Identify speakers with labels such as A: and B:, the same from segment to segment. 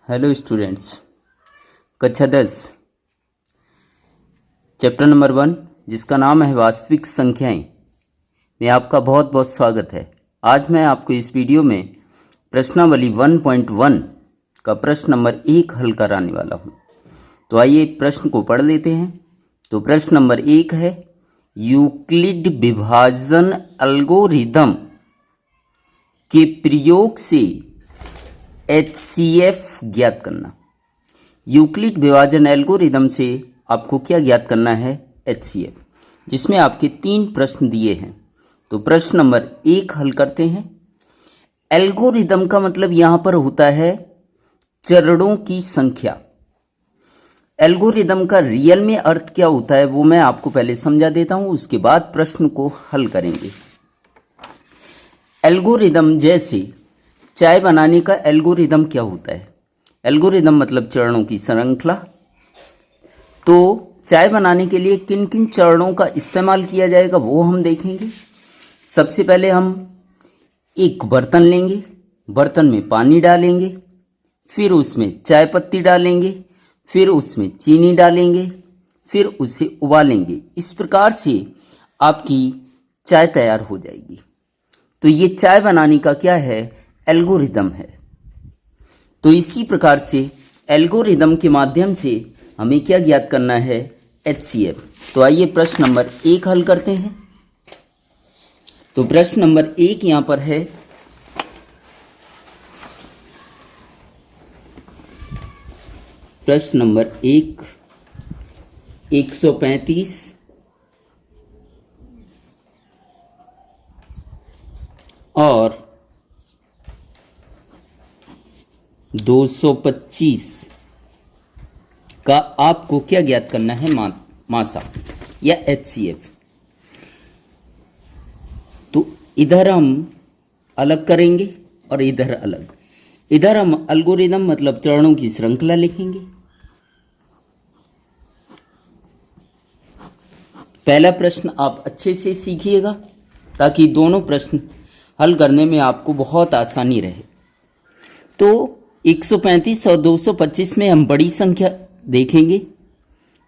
A: Hello students, कक्षा 10 chapter number 1 जिसका नाम है वास्तविक संख्याएं में आपका बहुत बहुत स्वागत है। आज मैं आपको इस वीडियो में प्रश्नावली 1.1 का प्रश्न नंबर 1 हल कराने वाला हूं। तो आइए प्रश्न को पढ़ लेते हैं। तो प्रश्न नंबर 1 है, यूक्लिड विभाजन एल्गोरिदम के प्रयोग से HCF ज्ञात करना। यूक्लिड विभाजन एल्गोरिदम से आपको क्या ज्ञात करना है? HCF, जिसमें आपके 3 प्रश्न दिए हैं। तो प्रश्न नंबर 1 हल करते हैं। एल्गोरिदम का मतलब यहां पर होता है चरणों की संख्या। एल्गोरिदम का रियल में अर्थ क्या होता है वो मैं आपको पहले समझा देता हूं, उसके बाद प्रश्न को हल करेंगे। एल्गोरिदम जैसे चाय बनाने का एल्गोरिदम क्या होता है? एल्गोरिदम मतलब चरणों की श्रृंखला। तो चाय बनाने के लिए किन किन चरणों का इस्तेमाल किया जाएगा वो हम देखेंगे। सबसे पहले हम एक बर्तन लेंगे, बर्तन में पानी डालेंगे, फिर उसमें चाय पत्ती डालेंगे, फिर उसमें चीनी डालेंगे, फिर उसे उबालेंगे। इस प्रकार से आपकी चाय तैयार हो जाएगी। तो ये चाय बनाने का क्या है? एल्गोरिदम है। तो इसी प्रकार से एल्गोरिदम के माध्यम से हमें क्या ज्ञात करना है? HCF। तो आइए प्रश्न नंबर 1 हल करते हैं। तो प्रश्न नंबर 1 यहां पर है, प्रश्न नंबर 1 135 और 225 का आपको क्या ज्ञात करना है? मासा या HCF। तो इधर हम अलग करेंगे और इधर अलग। इधर हम एल्गोरिदम मतलब चरणों की श्रृंखला लिखेंगे। पहला प्रश्न आप अच्छे से सीखिएगा ताकि दोनों प्रश्न हल करने में आपको बहुत आसानी रहे। तो 135 और 225 में हम बड़ी संख्या देखेंगे।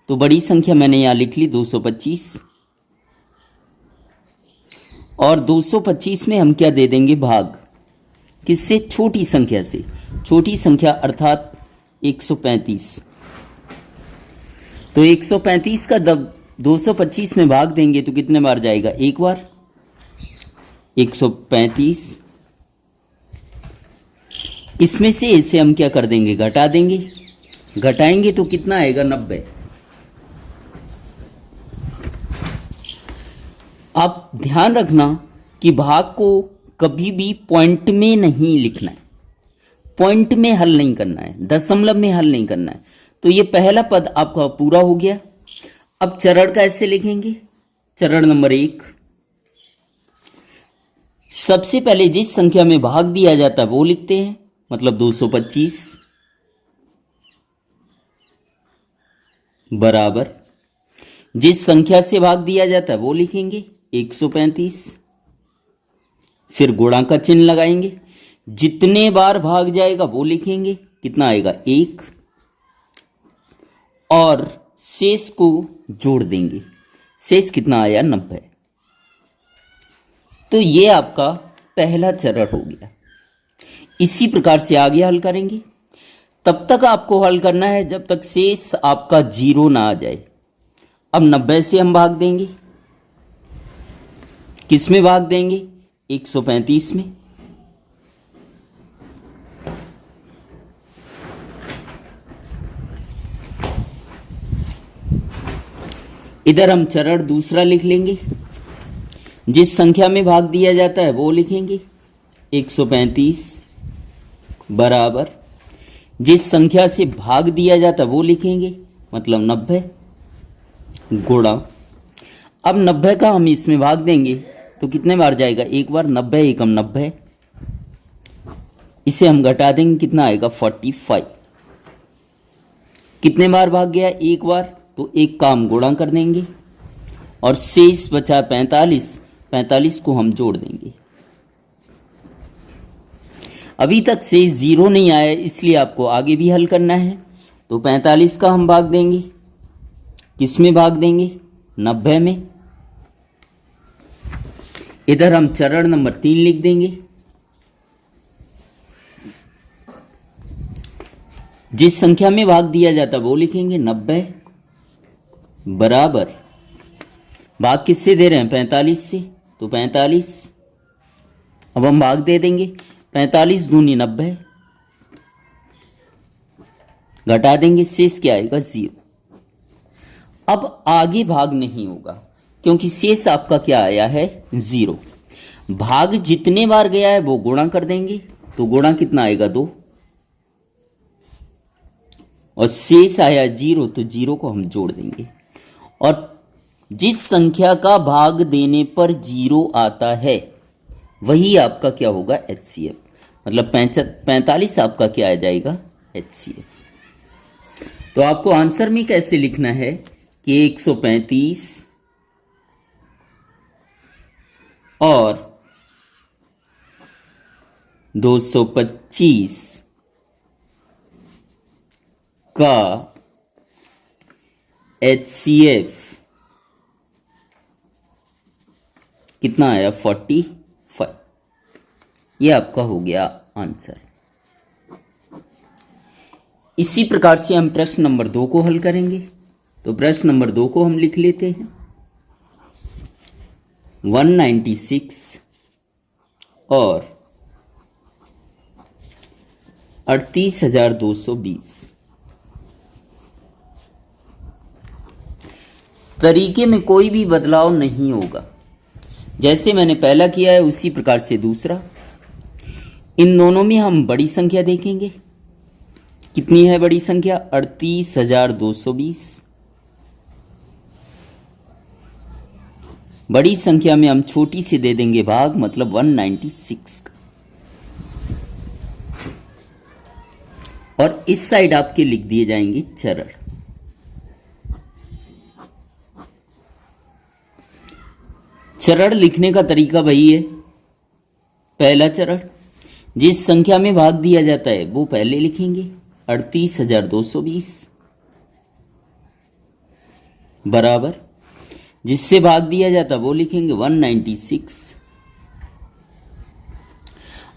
A: तो बड़ी संख्या मैंने यहाँ लिख ली 225, और 225 में हम क्या दे देंगे? भाग। किससे? छोटी संख्या से। छोटी संख्या अर्थात 135। तो 135 का 225 में भाग देंगे तो कितने बार जाएगा? एक बार। 135 इसमें से इसे हम क्या कर देंगे? घटा देंगे। घटाएंगे तो कितना आएगा? 90। आप ध्यान रखना कि भाग को कभी भी पॉइंट में नहीं लिखना है, पॉइंट में हल नहीं करना है, दशमलव में हल नहीं करना है। तो ये पहला पद आपका पूरा हो गया। अब चरण कैसे लिखेंगे? चरण नंबर 1, सबसे पहले जिस संख्या में भाग दिया जाता है वो लिखते हैं, मतलब 225 बराबर जिस संख्या से भाग दिया जाता है वो लिखेंगे 135, फिर गुणा का चिन्ह लगाएंगे। जितने बार भाग जाएगा वो लिखेंगे। कितना आएगा? 1, और शेष को जोड़ देंगे। शेष कितना आया? 90। तो ये आपका पहला चरण हो गया। इसी प्रकार से आगे हल करेंगे। तब तक आपको हल करना है जब तक शेष आपका 0 ना आ जाए। अब 90 से हम भाग देंगे। किस में भाग देंगे? 135 में। इधर हम चरण दूसरा लिख लेंगे। जिस संख्या में भाग दिया जाता है वो लिखेंगे 135 बराबर जिस संख्या से भाग दिया जाता है वो लिखेंगे, मतलब 90 गुणा। अब 90 का हम इसमें भाग देंगे तो कितने बार जाएगा? एक बार। 90 एकम 90, इसे हम घटा देंगे। कितना आएगा? 45। कितने बार भाग गया? एक बार। तो एक का हम गुणा कर देंगे और शेष बचा 45। 45 को हम जोड़ देंगे। अभी तक शेष 0 नहीं आया इसलिए आपको आगे भी हल करना है। तो 45 का हम भाग देंगे, किस में भाग देंगे? 90 में। इधर हम चरण नंबर 3 लिख देंगे। जिस संख्या में भाग दिया जाता वो लिखेंगे 90 बराबर, भाग किससे दे रहे हैं? 45 से, तो 45। अब हम भाग दे देंगे, 45 दूनी 90, घटा देंगे, शेष क्या आएगा? 0। अब आगे भाग नहीं होगा क्योंकि शेष आपका क्या आया है? 0। भाग जितने बार गया है वो गुणा कर देंगे, तो गुणा कितना आएगा? 2, और शेष आया 0, तो 0 को हम जोड़ देंगे। और जिस संख्या का भाग देने पर 0 आता है वही आपका क्या होगा? HCF। मतलब 45 आपका क्या आ जाएगा? HCF। तो आपको आंसर में कैसे लिखना है कि 135 और 225 का HCF कितना आया? 45। ये आपका हो गया आंसर। इसी प्रकार से हम प्रश्न नंबर 2 को हल करेंगे। तो प्रश्न नंबर 2 को हम लिख लेते हैं। 196 और 38,220। तरीके में कोई भी बदलाव नहीं होगा, जैसे मैंने पहला किया है उसी प्रकार से दूसरा। इन दोनों में हम बड़ी संख्या देखेंगे। कितनी है बड़ी संख्या? 38,220। बड़ी संख्या में हम छोटी से दे देंगे भाग, मतलब 196 का। और इस साइड आपके लिख दिए जाएंगे चरण। चरण लिखने का तरीका वही है। पहला चरण, जिस संख्या में भाग दिया जाता है वो पहले लिखेंगे, 38,220 बराबर, जिससे भाग दिया जाता वो लिखेंगे 196।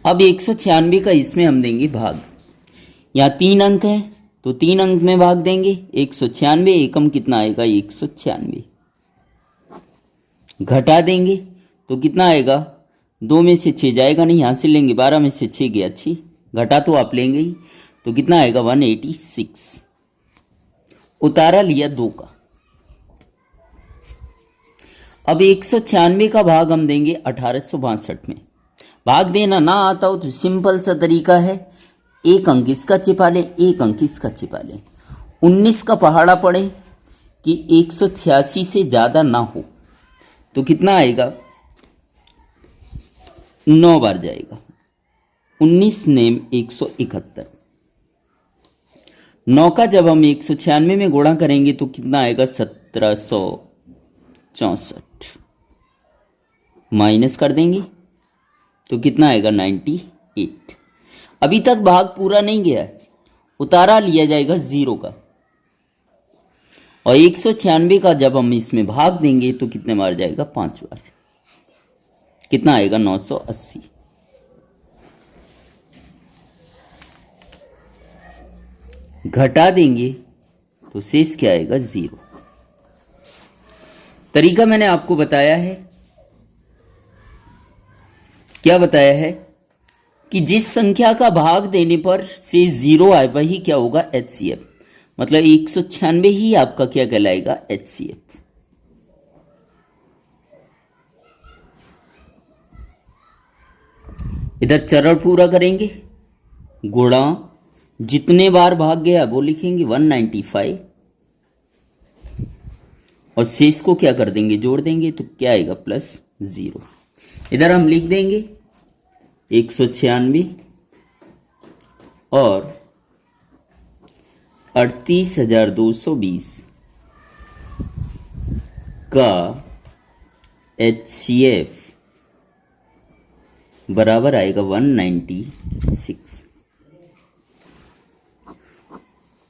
A: अब 196 का इसमें हम देंगे भाग। यहाँ 3 अंक हैं तो 3 अंक में भाग देंगे। 196 एकम कितना आएगा? 196। घटा देंगे तो कितना आएगा? 2 में से 6 जाएगा नहीं, यहां से लेंगे, 12 में से 6 गया 6, घटा तो आप लेंगे ही, तो कितना आएगा? 186। उतारा लिया 2 का। अब 196 का भाग हम देंगे 1862 में। भाग देना ना आता हो तो सिंपल सा तरीका है, एक अंक इसका छिपा लें, एक अंक इसका छिपा लें। 19 का पहाड़ा पड़े कि 186 से ज़्यादा ना हो, तो कितना आएगा? 9 बार जाएगा। 19 नेम 171। 9 का जब हम 196 में गुणा करेंगे तो कितना आएगा? 1764। माइनस कर देंगे तो कितना आएगा? 98। अभी तक भाग पूरा नहीं गया है, उतारा लिया जाएगा 0 का। और 196 का जब हम इसमें भाग देंगे तो कितने बार जाएगा? 5 बार। कितना आएगा? 980। घटा देंगे तो शेष क्या आएगा? 0। तरीका मैंने आपको बताया है। क्या बताया है? कि जिस संख्या का भाग देने पर शेष 0 आए वही क्या होगा? HCF। मतलब 196 ही आपका क्या कहलाएगा? HCF। इधर चरण पूरा करेंगे, गुणा जितने बार भाग गया वो लिखेंगे 195, और शेष को क्या कर देंगे? जोड़ देंगे, तो क्या आएगा? +0। इधर हम लिख देंगे 196 और 38,220 का HCF बराबर आएगा 196।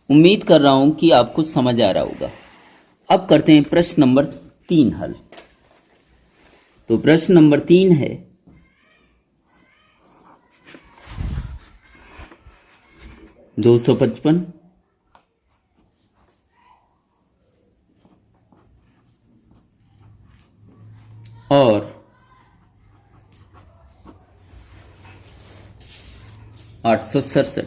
A: उम्मीद कर रहा हूं कि आपको समझ आ रहा होगा। अब करते हैं प्रश्न नंबर 3 हल। तो प्रश्न नंबर 3 है, दो सौ पचपन और 867।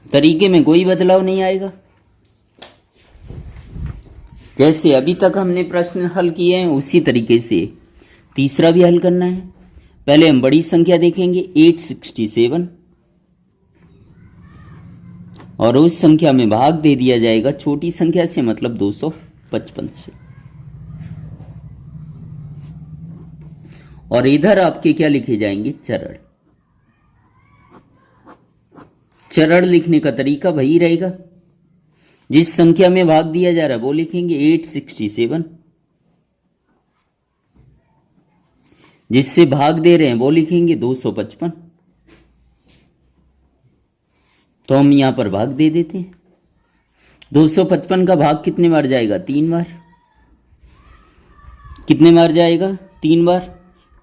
A: तरीके में कोई बदलाव नहीं आएगा। जैसे अभी तक हमने प्रश्न हल किए हैं उसी तरीके से तीसरा भी हल करना है। पहले हम बड़ी संख्या देखेंगे 867 और उस संख्या में भाग दे दिया जाएगा छोटी संख्या से, मतलब 255 से। और इधर आपके क्या लिखे जाएंगे? चरण। चरण लिखने का तरीका वही रहेगा, जिस संख्या में भाग दिया जा रहा है वो लिखेंगे 867, जिससे भाग दे रहे हैं वो लिखेंगे 255। तो हम यहां पर भाग दे देते हैं। 255 का भाग कितने बार जाएगा? 3 बार। कितने बार जाएगा? 3 बार।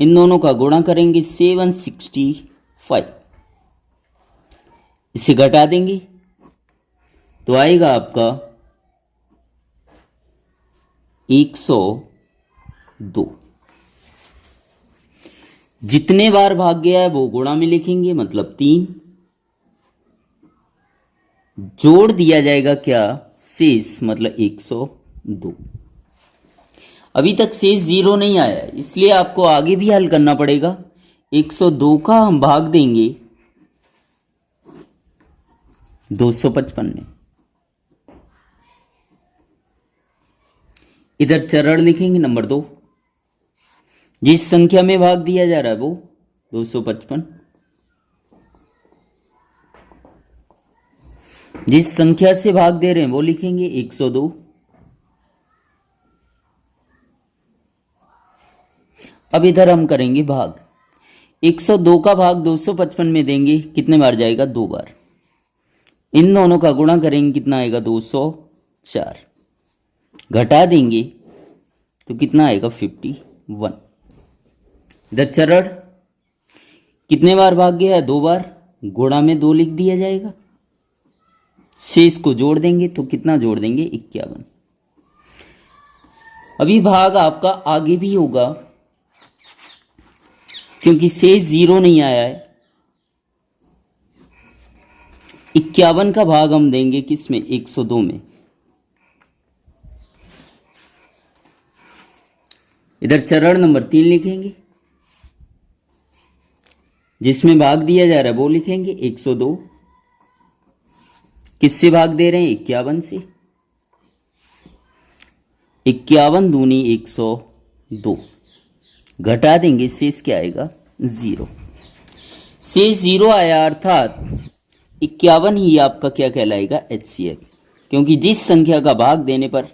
A: इन दोनों का गुणा करेंगे 765, इसे घटा देंगे तो आएगा आपका 102। जितने बार भाग गया है वो गुणा में लिखेंगे, मतलब 3। जोड़ दिया जाएगा क्या? शेष, मतलब 102। अभी तक शेष 0 नहीं आया, इसलिए आपको आगे भी हल करना पड़ेगा। 102 का हम भाग देंगे 255 में। इधर चरण लिखेंगे नंबर 2, जिस संख्या में भाग दिया जा रहा है वो 255, जिस संख्या से भाग दे रहे हैं वो लिखेंगे 102। अब इधर हम करेंगे भाग। 102 का भाग 255 में देंगे, कितने बार जाएगा? 2 बार। इन दोनों का गुणा करेंगे, कितना आएगा? 204। घटा देंगे तो कितना आएगा? 51। इधर चरण कितने बार भाग गया है? 2 बार। गुणा में 2 लिख दिया जाएगा। शेष को जोड़ देंगे तो कितना जोड़ देंगे? 51। अभी भाग आपका आगे भी होगा क्योंकि शेष 0 नहीं आया है। 51 का भाग हम देंगे किस में? 102 में। इधर चरण नंबर 3 लिखेंगे, जिसमें भाग दिया जा रहा है वो लिखेंगे 102। किससे भाग दे रहे हैं? 51 से। 51 दूनी 102। घटा देंगे, शेष क्या आएगा? 0। शेष 0 आया, अर्थात 51 ही आपका क्या कहलाएगा? HCF। क्योंकि जिस संख्या का भाग देने पर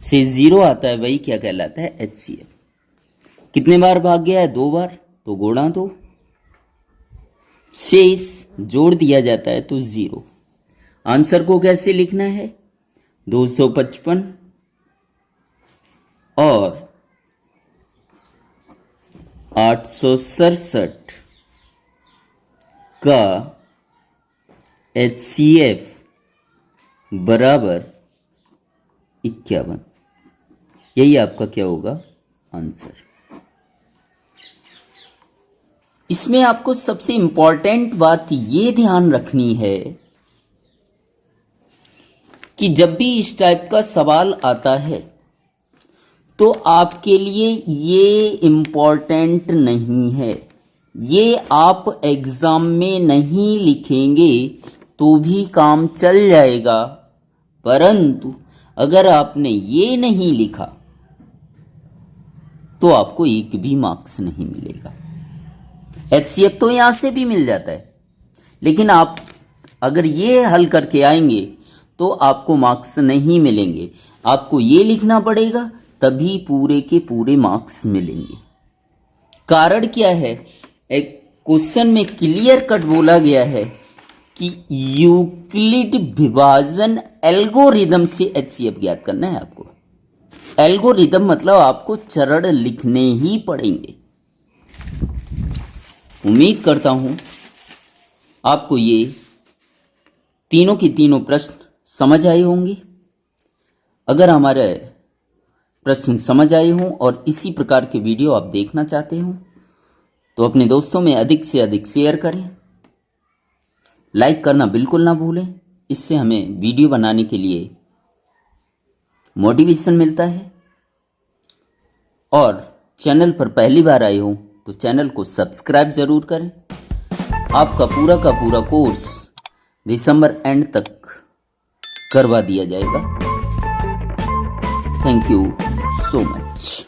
A: शेष 0 आता है वही क्या कहलाता है? HCF। कितने बार भाग गया है? 2 बार, तो गुणा 2। शेष जोड़ दिया जाता है तो 0। आंसर को कैसे लिखना है? 255 और 867 का HCF बराबर 51। यही आपका क्या होगा? आंसर। इसमें आपको सबसे इंपॉर्टेंट बात ये ध्यान रखनी है कि जब भी इस टाइप का सवाल आता है तो आपके लिए ये इम्पॉर्टेंट नहीं है। ये आप एग्जाम में नहीं लिखेंगे तो भी काम चल जाएगा, परंतु अगर आपने ये नहीं लिखा तो आपको एक भी मार्क्स नहीं मिलेगा। HCF तो यहां से भी मिल जाता है, लेकिन आप अगर ये हल करके आएंगे तो आपको मार्क्स नहीं मिलेंगे। आपको ये लिखना पड़ेगा तभी पूरे के पूरे मार्क्स मिलेंगे। कारण क्या है? एक क्वेश्चन में क्लियर कट बोला गया है कि यूक्लिड विभाजन एल्गोरिदम से एचसीएफ ज्ञात करना है आपको। एल्गोरिदम मतलब आपको चरण लिखने ही पड़ेंगे। उम्मीद करता हूं आपको ये तीनों के तीनों प्रश्न समझ आए होंगे। अगर हमारे प्रश्न समझ आए हों और इसी प्रकार के वीडियो आप देखना चाहते हो तो अपने दोस्तों में अधिक से अधिक शेयर करें, लाइक करना बिल्कुल ना भूलें। इससे हमें वीडियो बनाने के लिए मोटिवेशन मिलता है। और चैनल पर पहली बार आए हो तो चैनल को सब्सक्राइब जरूर करें। आपका का पूरा कोर्स दिसंबर एंड तक करवा दिया जाएगा। Thank you so much.